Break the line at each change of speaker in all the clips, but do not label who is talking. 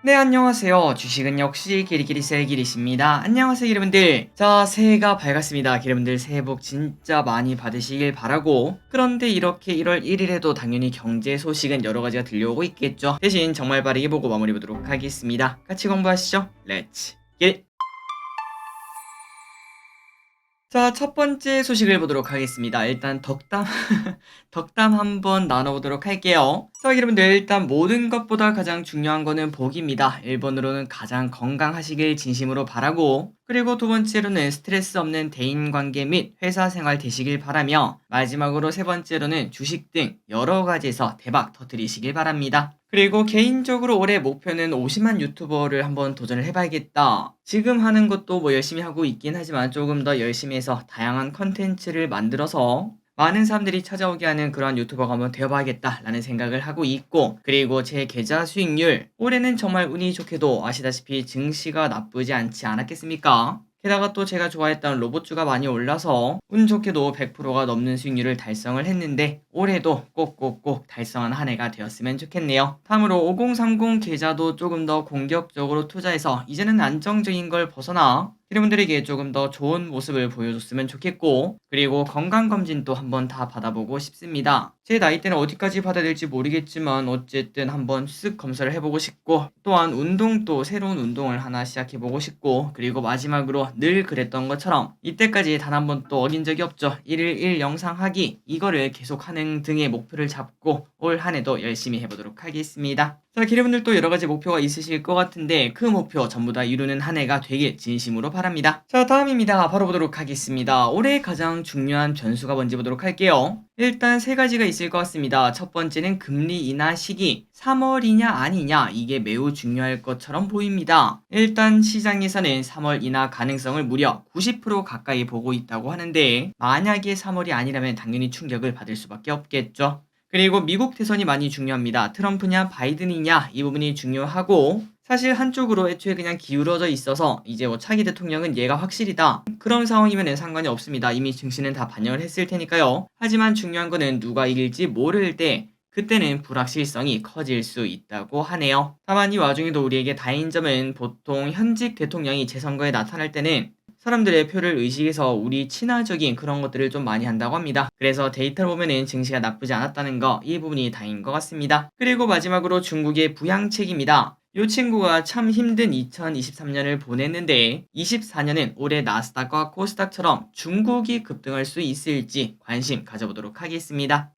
네, 안녕하세요. 주식은 역시 기리기리셀 기리십니다. 안녕하세요, 여러분들. 자, 새해가 밝았습니다. 여러분들 새해 복 진짜 많이 받으시길 바라고. 그런데 이렇게 1월 1일에도 당연히 경제 소식은 여러 가지가 들려오고 있겠죠. 대신 정말 빠르게 보고 마무리 보도록 하겠습니다. 같이 공부하시죠. 렛츠 기! 자, 첫 번째 소식을 보도록 하겠습니다. 일단 덕담, 덕담 한번 나눠보도록 할게요. 자, 여러분들 일단 모든 것보다 가장 중요한 거는 복입니다. 1번으로는 가장 건강하시길 진심으로 바라고, 그리고 두 번째로는 스트레스 없는 대인관계 및 회사 생활 되시길 바라며, 마지막으로 세 번째로는 주식 등 여러 가지에서 대박 터뜨리시길 바랍니다. 그리고 개인적으로 올해 목표는 50만 유튜버를 한번 도전을 해봐야겠다. 지금 하는 것도 뭐 열심히 하고 있긴 하지만 조금 더 열심히 해서 다양한 컨텐츠를 만들어서 많은 사람들이 찾아오게 하는 그런 유튜버가 한번 되어봐야겠다라는 생각을 하고 있고, 그리고 제 계좌 수익률 올해는 정말 운이 좋게도 아시다시피 증시가 나쁘지 않지 않았겠습니까? 게다가 또 제가 좋아했던 로봇주가 많이 올라서 운 좋게도 100%가 넘는 수익률을 달성을 했는데, 올해도 꼭꼭꼭 달성한 한 해가 되었으면 좋겠네요. 다음으로 5030 계좌도 조금 더 공격적으로 투자해서 이제는 안정적인 걸 벗어나 여러분들에게 조금 더 좋은 모습을 보여줬으면 좋겠고, 그리고 건강검진도 한번 다 받아보고 싶습니다. 제 나이 때는 어디까지 받아야 될지 모르겠지만 어쨌든 한번 쓱 검사를 해보고 싶고, 또한 운동도 새로운 운동을 하나 시작해보고 싶고, 그리고 마지막으로 늘 그랬던 것처럼 이때까지 단 한 번도 어긴 적이 없죠. 1일 1 영상 하기, 이거를 계속하는 등의 목표를 잡고 올 한 해도 열심히 해보도록 하겠습니다. 자, 기대분들도 여러가지 목표가 있으실 것 같은데 그 목표 전부 다 이루는 한 해가 되길 진심으로 바랍니다. 자, 다음입니다. 바로 보도록 하겠습니다. 올해 가장 중요한 변수가 뭔지 보도록 할게요. 일단 세 가지가 있을 것 같습니다. 첫 번째는 금리 인하 시기, 3월이냐 아니냐, 이게 매우 중요할 것처럼 보입니다. 일단 시장에서는 3월 인하 가능성을 무려 90% 가까이 보고 있다고 하는데, 만약에 3월이 아니라면 당연히 충격을 받을 수밖에 없겠죠. 그리고 미국 대선이 많이 중요합니다. 트럼프냐 바이든이냐, 이 부분이 중요하고, 사실 한쪽으로 애초에 그냥 기울어져 있어서 이제 뭐 차기 대통령은 얘가 확실이다, 그런 상황이면 상관이 없습니다. 이미 증시는 다 반영을 했을 테니까요. 하지만 중요한 거는 누가 이길지 모를 때, 그때는 불확실성이 커질 수 있다고 하네요. 다만 이 와중에도 우리에게 다행인 점은, 보통 현직 대통령이 재선거에 나타날 때는 사람들의 표를 의식해서 우리 친화적인 그런 것들을 좀 많이 한다고 합니다. 그래서 데이터를 보면은 증시가 나쁘지 않았다는 거, 이 부분이 다행인 것 같습니다. 그리고 마지막으로 중국의 부양책입니다. 이 친구가 참 힘든 2023년을 보냈는데 24년은 올해 나스닥과 코스닥처럼 중국이 급등할 수 있을지 관심 가져보도록 하겠습니다.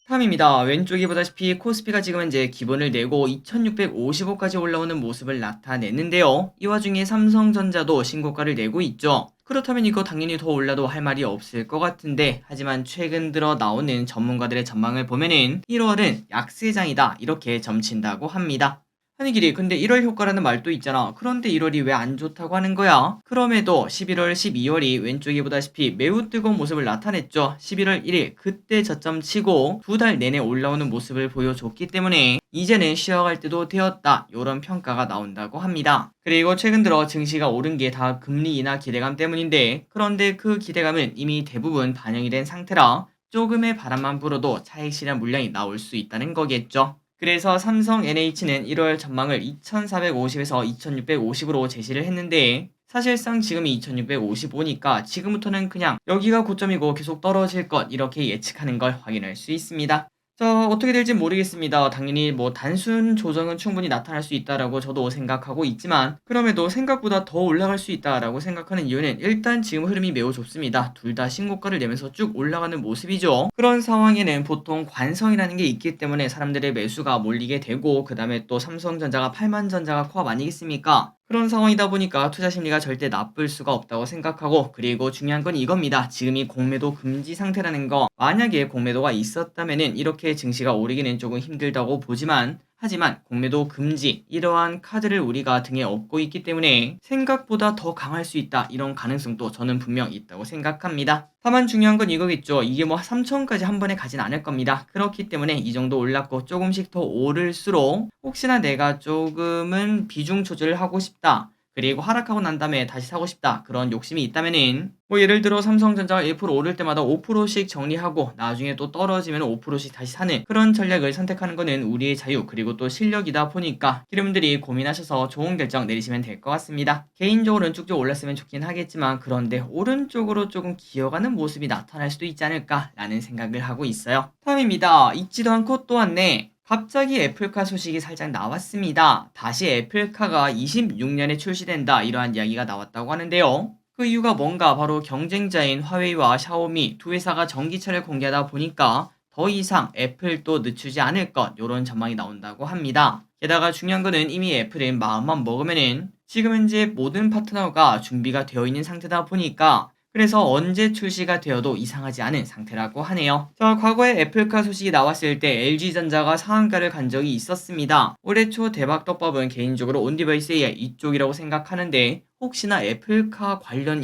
다음입니다. 왼쪽에 보다시피 코스피가 지금 현재 기본을 내고 2655까지 올라오는 모습을 나타냈는데요. 이 와중에 삼성전자도 신고가를 내고 있죠. 그렇다면 이거 당연히 더 올라도 할 말이 없을 것 같은데, 하지만 최근 들어 나오는 전문가들의 전망을 보면은 1월은 약세장이다, 이렇게 점친다고 합니다. 아니 길이, 근데 1월 효과라는 말도 있잖아. 그런데 1월이 왜 안 좋다고 하는 거야? 그럼에도 11월, 12월이 왼쪽에 보다시피 매우 뜨거운 모습을 나타냈죠. 11월 1일 그때 저점 치고 두 달 내내 올라오는 모습을 보여줬기 때문에 이제는 쉬어갈 때도 되었다, 요런 평가가 나온다고 합니다. 그리고 최근 들어 증시가 오른 게 다 금리 인하 기대감 때문인데, 그런데 그 기대감은 이미 대부분 반영이 된 상태라 조금의 바람만 불어도 차익 실현 물량이 나올 수 있다는 거겠죠. 그래서 삼성 NH는 1월 전망을 2450에서 2650으로 제시를 했는데, 사실상 지금이 2655니까 지금부터는 그냥 여기가 고점이고 계속 떨어질 것, 이렇게 예측하는 걸 확인할 수 있습니다. 자, 어떻게 될지 모르겠습니다. 당연히 뭐 단순 조정은 충분히 나타날 수 있다라고 저도 생각하고 있지만, 그럼에도 생각보다 더 올라갈 수 있다라고 생각하는 이유는 일단 지금 흐름이 매우 좋습니다. 둘 다 신고가를 내면서 쭉 올라가는 모습이죠. 그런 상황에는 보통 관성이라는 게 있기 때문에 사람들의 매수가 몰리게 되고, 그 다음에 또 삼성전자가 8만전자가 코앞 아니겠습니까? 그런 상황이다 보니까 투자 심리가 절대 나쁠 수가 없다고 생각하고, 그리고 중요한 건 이겁니다. 지금이 공매도 금지 상태라는 거, 만약에 공매도가 있었다면은 이렇게 증시가 오르기는 조금 힘들다고 보지만, 하지만 공매도 금지, 이러한 카드를 우리가 등에 업고 있기 때문에 생각보다 더 강할 수 있다, 이런 가능성도 저는 분명 있다고 생각합니다. 다만 중요한 건 이거겠죠. 이게 뭐 3천까지 한 번에 가진 않을 겁니다. 그렇기 때문에 이 정도 올랐고 조금씩 더 오를수록 혹시나 내가 조금은 비중 조절을 하고 싶다, 그리고 하락하고 난 다음에 다시 사고 싶다. 그런 욕심이 있다면은 뭐 예를 들어 삼성전자가 1% 오를 때마다 5%씩 정리하고 나중에 또 떨어지면 5%씩 다시 사는 그런 전략을 선택하는 거는 우리의 자유 그리고 또 실력이다 보니까 여러분들이 고민하셔서 좋은 결정 내리시면 될 것 같습니다. 개인적으로는 쭉쭉 올랐으면 좋긴 하겠지만 그런데 오른쪽으로 조금 기어가는 모습이 나타날 수도 있지 않을까라는 생각을 하고 있어요. 다음입니다. 잊지도 않고 또 왔네. 갑자기 애플카 소식이 살짝 나왔습니다. 다시 애플카가 26년에 출시된다 이러한 이야기가 나왔다고 하는데요. 그 이유가 뭔가 바로 경쟁자인 화웨이와 샤오미 두 회사가 전기차를 공개하다 보니까 더 이상 애플도 늦추지 않을 것 이런 전망이 나온다고 합니다. 게다가 중요한 거는 이미 애플은 마음만 먹으면은 지금 현재 모든 파트너가 준비가 되어 있는 상태다 보니까 그래서 언제 출시가 되어도 이상하지 않은 상태라고 하네요. 자, 과거에 애플카 소식이 나왔을 때 LG전자가 상한가를 간 적이 있었습니다. 올해 초 대박 떡밥은 개인적으로 온디바이스 AI 이쪽이라고 생각하는데 혹시나 애플카 관련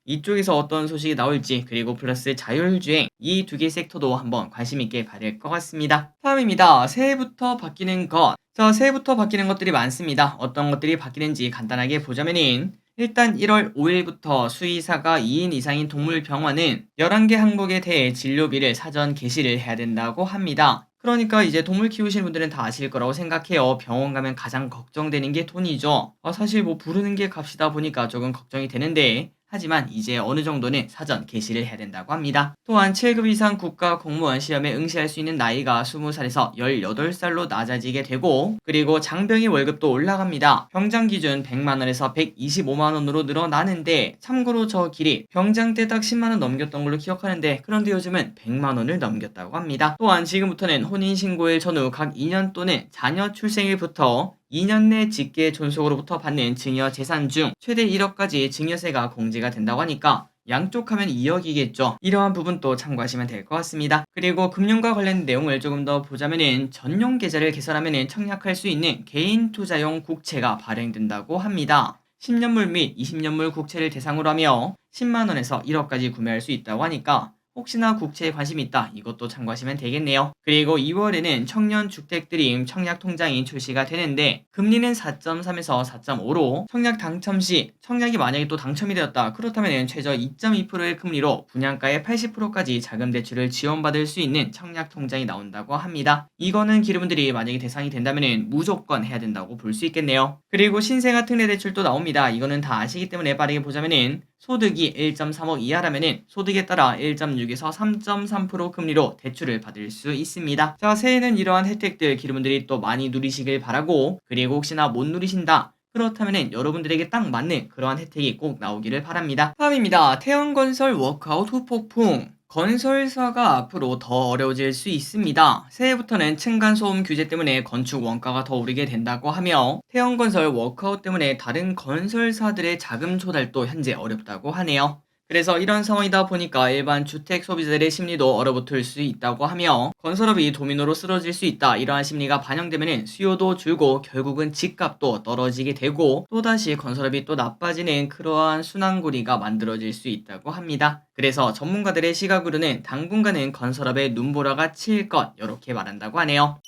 이쪽에서 어떤 소식이 나올지 그리고 플러스 자율주행 이 두 개 섹터도 한번 관심 있게 봐야 될 것 같습니다. 다음입니다. 새해부터 바뀌는 것. 자, 새해부터 바뀌는 것들이 많습니다. 어떤 것들이 바뀌는지 간단하게 보자면은 일단 1월 5일부터 수의사가 2인 이상인 동물병원은 11개 항목에 대해 진료비를 사전 게시를 해야 된다고 합니다. 그러니까 이제 동물 키우시는 분들은 다 아실 거라고 생각해요. 병원 가면 가장 걱정되는 게 돈이죠. 사실 뭐 부르는 게 값이다 보니까 조금 걱정이 되는데 하지만 이제 어느 정도는 사전 게시를 해야 된다고 합니다. 또한 7급 이상 국가 공무원 시험에 응시할 수 있는 나이가 20살에서 18살로 낮아지게 되고 그리고 장병의 월급도 올라갑니다. 병장 기준 100만원에서 125만원으로 늘어나는데 참고로 저 길이 병장 때 딱 10만원 넘겼던 걸로 기억하는데 그런데 요즘은 100만원을 넘겼다고 합니다. 또한 지금부터는 혼인신고일 전후 각 2년 또는 자녀 출생일부터 2년 내 직계 존속으로부터 받는 증여 재산 중 최대 1억까지 증여세가 공제가 된다고 하니까 양쪽 하면 2억이겠죠. 이러한 부분도 참고하시면 될 것 같습니다. 그리고 금융과 관련 내용을 조금 더 보자면은 전용 계좌를 개설하면은 청약할 수 있는 개인 투자용 국채가 발행된다고 합니다. 10년물 및 20년물 국채를 대상으로 하며 10만원에서 1억까지 구매할 수 있다고 하니까 혹시나 국채에 관심이 있다 이것도 참고하시면 되겠네요. 그리고 2월에는 청년주택드림 청약통장이 출시가 되는데 금리는 4.3에서 4.5로 청약 당첨 시 청약이 만약에 또 당첨이 되었다 그렇다면 최저 2.2%의 금리로 분양가의 80%까지 자금 대출을 지원받을 수 있는 청약통장이 나온다고 합니다. 이거는 기르분들이 만약에 대상이 된다면 무조건 해야 된다고 볼 수 있겠네요. 그리고 신생아 특례대출도 나옵니다. 이거는 다 아시기 때문에 빠르게 보자면은 소득이 1.3억 이하라면은 소득에 따라 1.6에서 3.3% 금리로 대출을 받을 수 있습니다. 자, 새해에는 이러한 혜택들 기르분들이 또 많이 누리시길 바라고 그리고 혹시나 못 누리신다 그렇다면은 여러분들에게 딱 맞는 그러한 혜택이 꼭 나오기를 바랍니다. 다음입니다. 태형건설 워크아웃 후폭풍. 건설사가 앞으로 더 어려워질 수 있습니다. 새해부터는 층간소음 규제 때문에 건축 원가가 더 오르게 된다고 하며 태형건설 워크아웃 때문에 다른 건설사들의 자금 조달도 현재 어렵다고 하네요. 그래서 이런 상황이다 보니까 일반 주택 소비자들의 심리도 얼어붙을 수 있다고 하며 건설업이 도미노로 쓰러질 수 있다 이러한 심리가 반영되면 수요도 줄고 결국은 집값도 떨어지게 되고 또다시 건설업이 또 나빠지는 그러한 순환고리가 만들어질 수 있다고 합니다. 그래서 전문가들의 시각으로는 당분간은 건설업에 눈보라가 칠 것 이렇게 말한다고 하네요.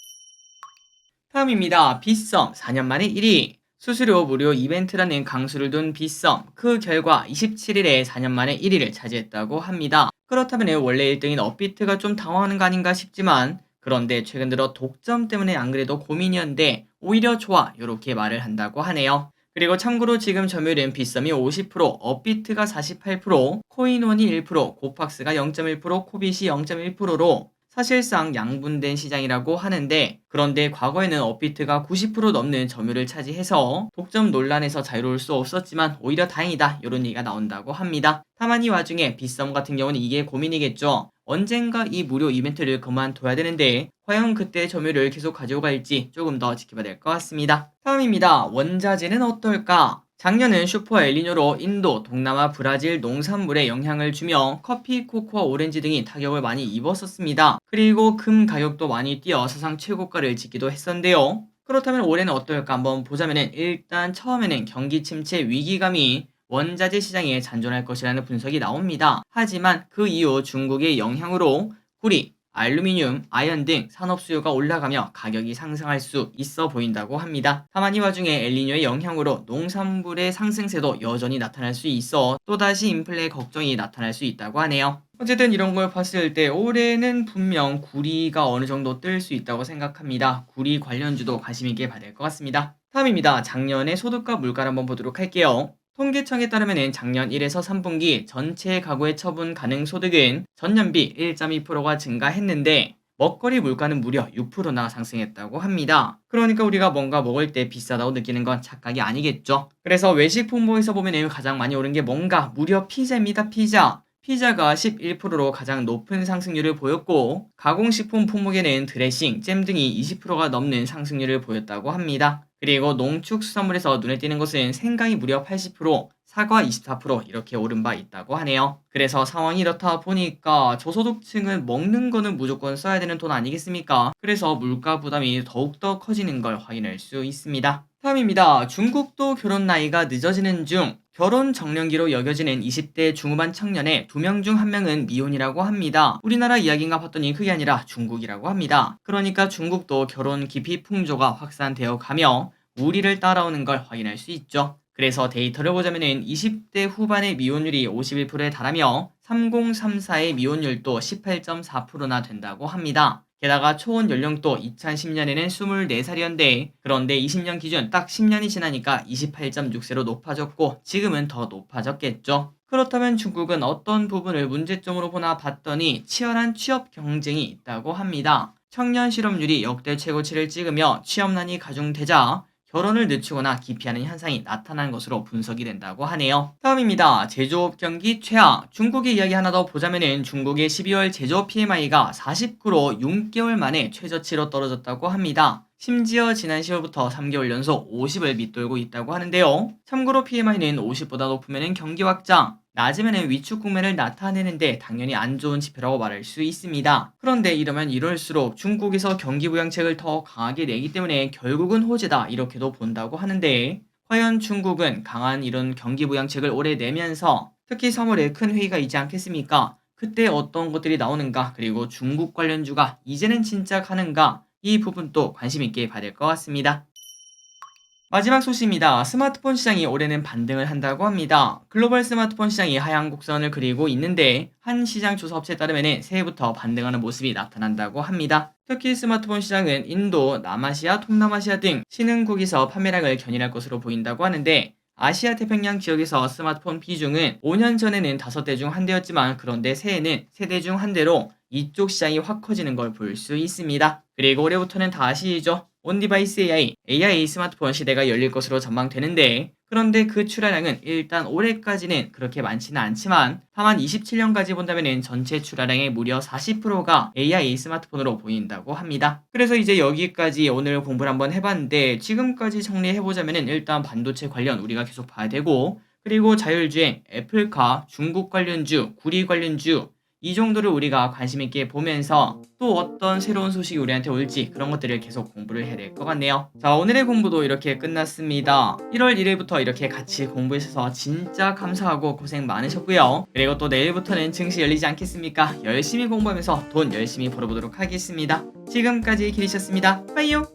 다음입니다. 빗썸 4년 만에 1위. 수수료 무료 이벤트라는 강수를 둔 빗썸. 그 결과 27일에 4년 만에 1위를 차지했다고 합니다. 그렇다면 원래 1등인 업비트가 좀 당황하는 거 아닌가 싶지만 그런데 최근 들어 독점 때문에 안 그래도 고민이었는데 오히려 좋아 이렇게 말을 한다고 하네요. 그리고 참고로 지금 점유율은 빗썸이 50%, 업비트가 48%, 코인원이 1%, 고팍스가 0.1%, 코빗이 0.1%로 사실상 양분된 시장이라고 하는데 그런데 과거에는 업비트가 90% 넘는 점유율을 차지해서 독점 논란에서 자유로울 수 없었지만 오히려 다행이다 이런 얘기가 나온다고 합니다. 다만 이 와중에 빗썸 같은 경우는 이게 고민이겠죠. 언젠가 이 무료 이벤트를 그만둬야 되는데 과연 그때 점유율을 계속 가지고 갈지 조금 더 지켜봐야 될 것 같습니다. 다음입니다. 원자재는 어떨까? 작년은 슈퍼 엘니뇨로 인도, 동남아, 브라질 농산물에 영향을 주며 커피, 코코아, 오렌지 등이 타격을 많이 입었었습니다. 그리고 금 가격도 많이 뛰어 사상 최고가를 찍기도 했었는데요. 그렇다면 올해는 어떨까 한번 보자면은 일단 처음에는 경기 침체 위기감이 원자재 시장에 잔존할 것이라는 분석이 나옵니다. 하지만 그 이후 중국의 영향으로 구리, 알루미늄, 아연 등 산업 수요가 올라가며 가격이 상승할 수 있어 보인다고 합니다. 다만 이 와중에 엘니뇨의 영향으로 농산물의 상승세도 여전히 나타날 수 있어 또다시 인플레 걱정이 나타날 수 있다고 하네요. 어쨌든 이런 걸 봤을 때 올해는 분명 구리가 어느 정도 뜰 수 있다고 생각합니다. 구리 관련주도 관심 있게 봐야 될 것 같습니다. 다음입니다. 작년의 소득과 물가를 한번 보도록 할게요. 통계청에 따르면 작년 1에서 3분기 전체 가구의 처분 가능 소득은 전년비 1.2%가 증가했는데 먹거리 물가는 무려 6%나 상승했다고 합니다. 그러니까 우리가 뭔가 먹을 때 비싸다고 느끼는 건 착각이 아니겠죠. 그래서 외식 품목에서 보면 가장 많이 오른 게 뭔가 무려 피자입니다. 피자가 11%로 가장 높은 상승률을 보였고 가공식품 품목에는 드레싱, 잼 등이 20%가 넘는 상승률을 보였다고 합니다. 그리고 농축수산물에서 눈에 띄는 것은 생강이 무려 80%, 사과 24% 이렇게 오른 바 있다고 하네요. 그래서 상황이 이렇다 보니까 저소득층은 먹는 거는 무조건 써야 되는 돈 아니겠습니까? 그래서 물가 부담이 더욱더 커지는 걸 확인할 수 있습니다. 다음입니다. 중국도 결혼 나이가 늦어지는 중 결혼 정년기로 여겨지는 20대 중후반 청년의 2명 중 1명은 미혼이라고 합니다. 우리나라 이야기인가 봤더니 그게 아니라 중국이라고 합니다. 그러니까 중국도 결혼 기피 풍조가 확산되어 가며 우리를 따라오는 걸 확인할 수 있죠. 그래서 데이터를 보자면은 20대 후반의 미혼율이 51%에 달하며 3034의 미혼율도 18.4%나 된다고 합니다. 게다가 초혼 연령도 2010년에는 24살이었는데 그런데 20년 기준 딱 10년이 지나니까 28.6세로 높아졌고 지금은 더 높아졌겠죠. 그렇다면 중국은 어떤 부분을 문제점으로 보나 봤더니 치열한 취업 경쟁이 있다고 합니다. 청년 실업률이 역대 최고치를 찍으며 취업난이 가중되자 결혼을 늦추거나 기피하는 현상이 나타난 것으로 분석이 된다고 하네요. 다음입니다. 제조업 경기 최하. 중국의 이야기 하나 더 보자면은 중국의 12월 제조업 PMI가 49로 6개월 만에 최저치로 떨어졌다고 합니다. 심지어 지난 10월부터 3개월 연속 50을 밑돌고 있다고 하는데요. 참고로 PMI는 50보다 높으면 경기 확장, 낮으면 위축 국면을 나타내는데 당연히 안 좋은 지표라고 말할 수 있습니다. 그런데 이러면 이럴수록 중국에서 경기 부양책을 더 강하게 내기 때문에 결국은 호재다 이렇게도 본다고 하는데 과연 중국은 강한 이런 경기 부양책을 올해 내면서 특히 3월에 큰 회의가 있지 않겠습니까? 그때 어떤 것들이 나오는가 그리고 중국 관련주가 이제는 진짜 가는가 이 부분도 관심 있게 봐야 될 것 같습니다. 마지막 소식입니다. 스마트폰 시장이 올해는 반등을 한다고 합니다. 글로벌 스마트폰 시장이 하향 곡선을 그리고 있는데 한 시장 조사 업체에 따르면 새해부터 반등하는 모습이 나타난다고 합니다. 특히 스마트폰 시장은 인도, 남아시아, 동남아시아 등 신흥국에서 판매량을 견인할 것으로 보인다고 하는데 아시아 태평양 지역에서 스마트폰 비중은 5년 전에는 5대 중 1대였지만 그런데 새해는 3대 중 1대로 이쪽 시장이 확 커지는 걸 볼 수 있습니다. 그리고 올해부터는 다 아시죠? 온디바이스 AI 스마트폰 시대가 열릴 것으로 전망되는데 그런데 그 출하량은 일단 올해까지는 그렇게 많지는 않지만 다만 27년까지 본다면 전체 출하량의 무려 40%가 AI 스마트폰으로 보인다고 합니다. 그래서 이제 여기까지 오늘 공부를 한번 해봤는데 지금까지 정리해보자면 일단 반도체 관련 우리가 계속 봐야 되고 그리고 자율주행, 애플카, 중국 관련주, 구리 관련주 이 정도를 우리가 관심 있게 보면서 또 어떤 새로운 소식이 우리한테 올지 그런 것들을 계속 공부를 해야 될 것 같네요. 자, 오늘의 공부도 이렇게 끝났습니다. 1월 1일부터 이렇게 같이 공부해주셔서 진짜 감사하고 고생 많으셨고요. 그리고 또 내일부터는 증시 열리지 않겠습니까? 열심히 공부하면서 돈 열심히 벌어보도록 하겠습니다. 지금까지 기리셨습니다. 빠이요.